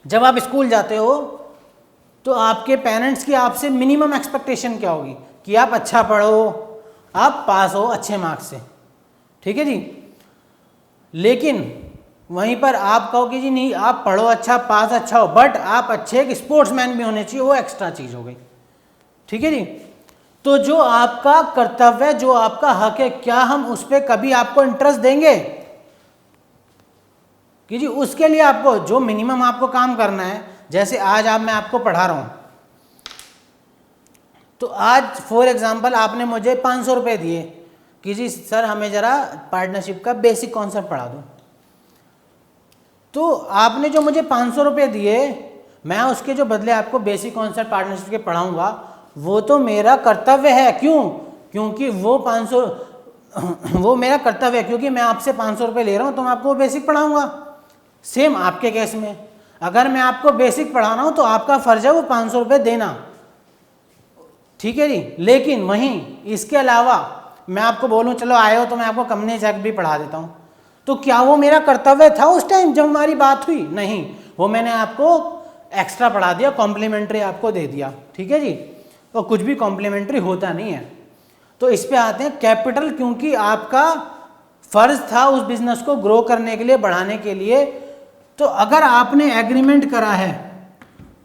जब आप स्कूल जाते हो तो आपके पेरेंट्स की आपसे मिनिमम एक्सपेक्टेशन क्या होगी? कि आप अच्छा पढ़ो, आप पास हो अच्छे मार्क्स से। ठीक है जी, लेकिन वहीं पर आप कहो कि जी नहीं, आप पढ़ो अच्छा, पास अच्छा हो, बट आप अच्छे एक स्पोर्ट्समैन भी होने चाहिए, वो एक्स्ट्रा चीज़ हो गई। ठीक है जी, तो जो आपका कर्तव्य, जो आपका हक है, क्या हम उस पर कभी आपको इंटरेस्ट देंगे? कि जी उसके लिए आपको जो मिनिमम आपको काम करना है, जैसे आज मैं आपको पढ़ा रहा हूं, तो आज फॉर एग्जांपल आपने मुझे 500 रुपये दिए कि जी सर हमें ज़रा पार्टनरशिप का बेसिक कॉन्सेप्ट पढ़ा दो। तो आपने जो मुझे 500 रुपये दिए, मैं उसके जो बदले आपको बेसिक कॉन्सेप्ट पार्टनरशिप के पढ़ाऊंगा, वो तो मेरा कर्तव्य है। क्यों? क्योंकि वो मेरा कर्तव्य है, क्योंकि मैं आपसे 500 रुपये ले रहा हूँ तो मैं आपको बेसिक पढ़ाऊंगा। सेम आपके केस में, अगर मैं आपको बेसिक पढ़ा रहा हूँ तो आपका फ़र्ज है वो 500 रुपये देना। ठीक है जी, लेकिन वहीं इसके अलावा मैं आपको बोलूँ चलो आए हो तो मैं आपको कंपनी चेक भी पढ़ा देता हूँ, तो क्या वो मेरा कर्तव्य था उस टाइम जब हमारी बात हुई? नहीं, वो मैंने आपको एक्स्ट्रा पढ़ा दिया, कॉम्प्लीमेंट्री आपको दे दिया। ठीक है जी, तो कुछ भी कॉम्प्लीमेंट्री होता नहीं है। तो इस पे आते हैं कैपिटल, क्योंकि आपका फर्ज था उस बिजनेस को ग्रो करने के लिए, बढ़ाने के लिए। तो अगर आपने एग्रीमेंट करा है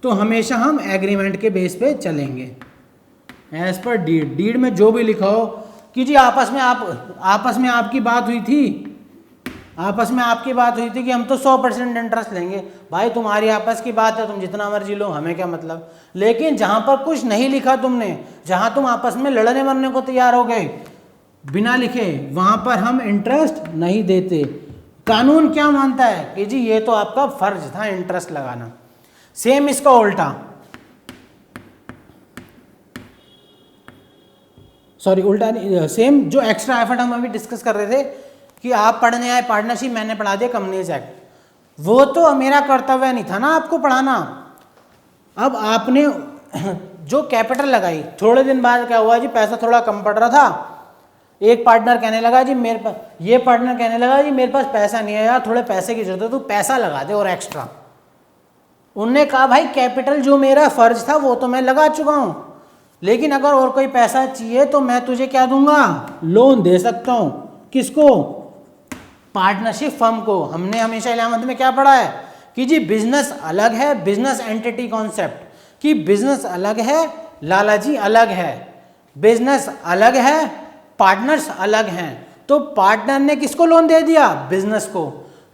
तो हमेशा हम एग्रीमेंट के बेस पे चलेंगे, एज पर डीड। डीड में जो भी लिखा हो कि जी आपस में आपकी बात हुई थी, आपस में आपकी बात हुई थी कि हम तो 100% इंटरेस्ट लेंगे। भाई तुम्हारी आपस की बात है, तुम जितना मर्जी लो, हमें क्या मतलब। लेकिन जहाँ पर कुछ नहीं लिखा तुमने, जहाँ तुम आपस में लड़ने मरने को तैयार हो गए बिना लिखे, वहाँ पर हम इंटरेस्ट नहीं देते। कानून क्या मानता है कि जी ये तो आपका फर्ज था इंटरेस्ट लगाना। सेम इसका उल्टा, उल्टा नहीं, सेम जो एक्स्ट्रा एफर्ट हम अभी डिस्कस कर रहे थे कि आप पढ़ने आए पार्टनरशिप, मैंने पढ़ा दिया कंपनीज एक्ट, वो तो मेरा कर्तव्य नहीं था ना आपको पढ़ाना। अब आपने जो कैपिटल लगाई, थोड़े दिन बाद क्या हुआ जी, पैसा थोड़ा कम पड़ रहा था, एक पार्टनर कहने लगा जी मेरे पास, ये पार्टनर कहने लगा जी मेरे पास पैसा नहीं है यार, थोड़े पैसे की जरूरत है, तू पैसा लगा दे और एक्स्ट्रा। उनने कहा भाई कैपिटल जो मेरा फर्ज था वो तो मैं लगा चुका हूं, लेकिन अगर और कोई पैसा चाहिए तो मैं तुझे क्या दूंगा, लोन दे सकता हूं। किसको, पार्टनरशिप फर्म को। हमने हमेशा 11th में क्या पढ़ा है कि जी बिजनेस अलग है, बिजनेस एंटिटी कॉन्सेप्ट, कि बिजनेस अलग है, लाला जी अलग है, बिजनेस अलग है, पार्टनर्स अलग हैं। तो पार्टनर ने किसको लोन दे दिया, बिजनेस को।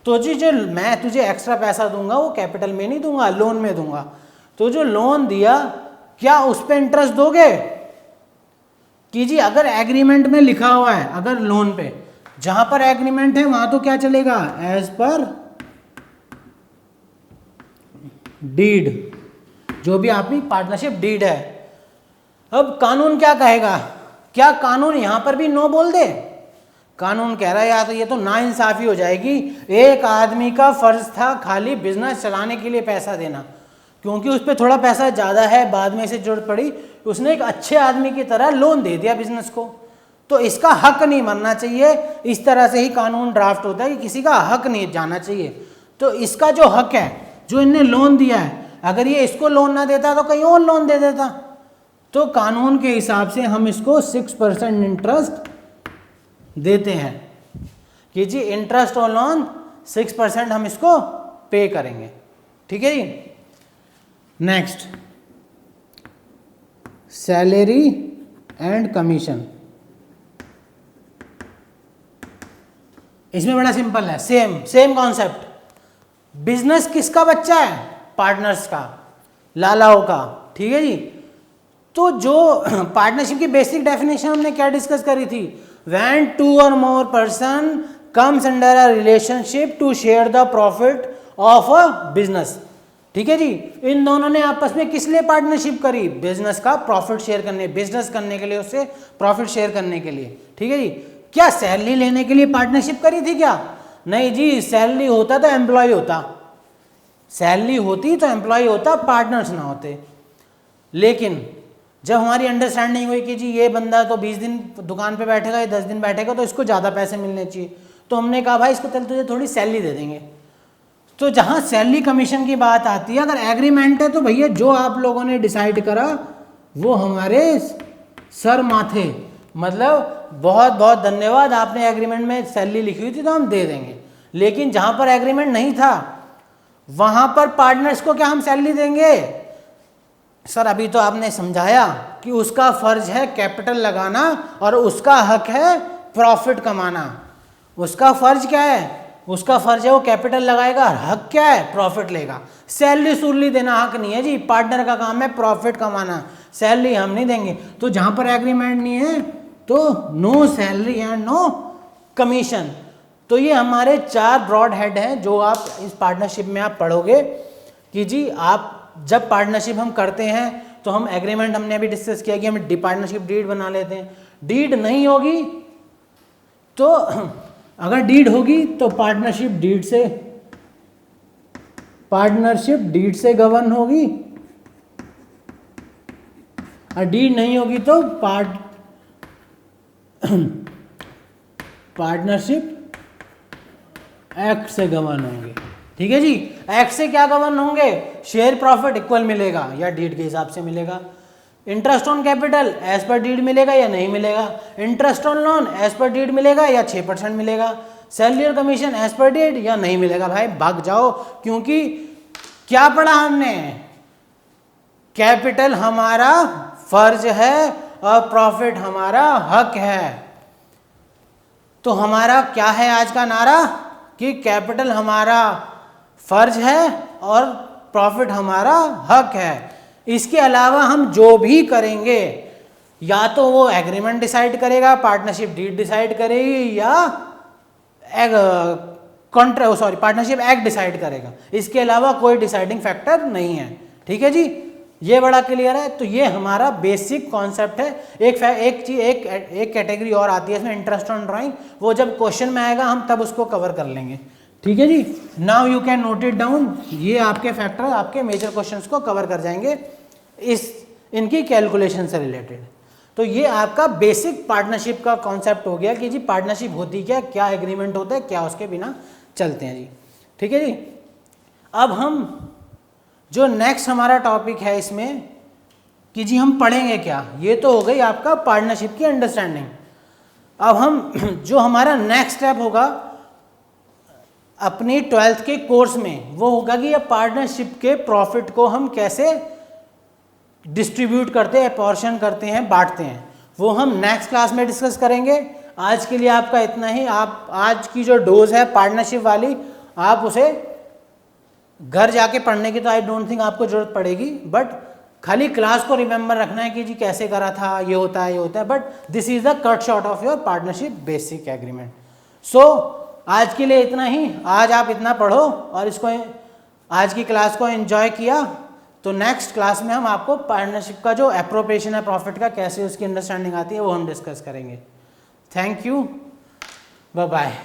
तो जी जो मैं तुझे एक्स्ट्रा पैसा दूंगा वो कैपिटल में नहीं दूंगा, लोन में दूंगा। तो जो लोन दिया क्या उस पर इंटरेस्ट दोगे कि जी अगर एग्रीमेंट में लिखा हुआ है, अगर लोन पे जहां पर एग्रीमेंट है वहां तो क्या चलेगा, एज पर डीड, जो भी आपकी पार्टनरशिप डीड है। अब कानून क्या कहेगा, क्या कानून यहां पर भी नो बोल दे, कानून कह रहा है या तो ये तो नाइंसाफी हो जाएगी, एक आदमी का फर्ज था खाली बिजनेस चलाने के लिए पैसा देना, क्योंकि उस पर थोड़ा पैसा ज़्यादा है, बाद में से जरूरत पड़ी, उसने एक अच्छे आदमी की तरह लोन दे दिया बिजनेस को। तो इसका हक नहीं मरना चाहिए। इस तरह से ही कानून ड्राफ्ट होता है कि किसी का हक नहीं जाना चाहिए। तो इसका जो हक है, जो इनने लोन दिया है, अगर ये इसको लोन ना देता तो कहीं और लोन दे देता। तो कानून के हिसाब से हम इसको 6% इंटरेस्ट देते हैं कि जी इंटरेस्ट और लोन 6% हम इसको पे करेंगे। ठीक है जी। Next, salary and commission. इसमें बड़ा सिंपल है, सेम कॉन्सेप्ट। बिजनेस किसका बच्चा है, पार्टनर्स का, लालाओं का। ठीक है जी। तो जो पार्टनरशिप की बेसिक डेफिनेशन हमने क्या डिस्कस करी थी, when 2 or more person comes under a relationship to share the profit of a business। ठीक है जी। इन दोनों ने आपस में किस लिए पार्टनरशिप करी, बिजनेस का प्रॉफिट शेयर करने, बिजनेस करने के लिए, उससे प्रॉफिट शेयर करने के लिए। ठीक है जी। क्या सैलरी लेने के लिए पार्टनरशिप करी थी क्या, नहीं जी, सैलरी होता तो एम्प्लॉय होता, सैलरी होती तो एम्प्लॉय होता, पार्टनर्स ना होते। लेकिन जब हमारी अंडरस्टैंडिंग हुई कि जी ये बंदा तो 20 दिन दुकान पे बैठेगा या 10 दिन बैठेगा तो इसको ज़्यादा पैसे मिलने चाहिए, तो हमने कहा भाई इसको तुझे थोड़ी सैलरी दे देंगे। तो जहाँ सैलरी कमीशन की बात आती है, अगर एग्रीमेंट है तो भैया जो आप लोगों ने डिसाइड करा वो हमारे सर माथे, मतलब बहुत बहुत धन्यवाद, आपने एग्रीमेंट में सैलरी लिखी हुई थी तो हम दे देंगे। लेकिन जहाँ पर एग्रीमेंट नहीं था वहाँ पर पार्टनर्स को क्या हम सैलरी देंगे, सर अभी तो आपने समझाया कि उसका फर्ज है कैपिटल लगाना और उसका हक है प्रॉफिट कमाना। उसका फर्ज क्या है, उसका फर्ज है वो कैपिटल लगाएगा, हक क्या है, प्रॉफिट लेगा। सैलरी सुरली देना हक नहीं है जी, पार्टनर का काम है प्रॉफिट कमाना, सैलरी हम नहीं देंगे। तो जहां पर एग्रीमेंट नहीं है तो no salary and no commission. तो ये हमारे 4 ब्रॉड हेड हैं जो आप इस पार्टनरशिप में आप पढ़ोगे कि जी आप जब पार्टनरशिप हम करते हैं तो हम एग्रीमेंट, हमने अभी डिस्कस किया कि हम पार्टनरशिप डीड बना लेते हैं। डीड नहीं होगी तो अगर डीड होगी तो पार्टनरशिप डीड से गवर्न होगी, और डीड नहीं होगी तो पार्टनरशिप एक्ट से गवर्न होंगे। ठीक है जी। एक्ट से क्या गवर्न होंगे, शेयर प्रॉफिट इक्वल मिलेगा या डीड के हिसाब से मिलेगा, interest on capital as per deed मिलेगा या नहीं मिलेगा, interest on loan as per deed मिलेगा या 6% मिलेगा, सैलरी और कमीशन एज पर डीड या नहीं मिलेगा। भाई भाग जाओ, क्योंकि क्या पढ़ा हमने, कैपिटल हमारा फर्ज है और प्रॉफिट हमारा हक है। तो हमारा क्या है आज का नारा कि कैपिटल हमारा फर्ज है और प्रॉफिट हमारा हक है। इसके अलावा हम जो भी करेंगे या तो वो एग्रीमेंट डिसाइड करेगा, पार्टनरशिप डीड डिसाइड करेगी या पार्टनरशिप एक्ट डिसाइड करेगा। इसके अलावा कोई डिसाइडिंग फैक्टर नहीं है। ठीक है जी। ये बड़ा क्लियर है। तो ये हमारा बेसिक कॉन्सेप्ट है। एक कैटेगरी और आती है इसमें, इंटरेस्ट ऑन ड्राइंग, वो जब क्वेश्चन में आएगा हम तब उसको कवर कर लेंगे, ठीक है जी। Now you can note it down. ये आपके फैक्टर आपके मेजर क्वेश्चंस को कवर कर जाएंगे इनकी कैलकुलेशन से रिलेटेड। तो ये आपका बेसिक पार्टनरशिप का कॉन्सेप्ट हो गया कि जी पार्टनरशिप होती क्या एग्रीमेंट होता है, क्या उसके बिना चलते हैं जी, ठीक है जी। अब हम जो नेक्स्ट हमारा टॉपिक है इसमें कि जी हम पढ़ेंगे क्या, ये तो हो गई आपका पार्टनरशिप की अंडरस्टैंडिंग। अब हम जो हमारा नेक्स्ट स्टेप होगा अपनी 12th के कोर्स में, वो होगा कि ये पार्टनरशिप के प्रॉफिट को हम कैसे डिस्ट्रीब्यूट करते हैं, पोर्शन करते हैं, बांटते हैं, वो हम नेक्स्ट क्लास में डिस्कस करेंगे। आज के लिए आपका इतना ही। आप आज की जो डोज है पार्टनरशिप वाली, आप उसे घर जाके पढ़ने की तो आई डोंट थिंक आपको जरूरत पड़ेगी, बट खाली क्लास को रिमेंबर रखना है कि जी कैसे करा था, ये होता है, ये होता है, but this is the cut short of your partnership basic agreement. So आज के लिए इतना ही। आज आप इतना पढ़ो और इसको आज की क्लास को एंजॉय किया, तो नेक्स्ट क्लास में हम आपको पार्टनरशिप का जो एप्रोप्रिएशन है प्रॉफिट का, कैसे उसकी अंडरस्टैंडिंग आती है, वो हम डिस्कस करेंगे। Thank you, bye bye.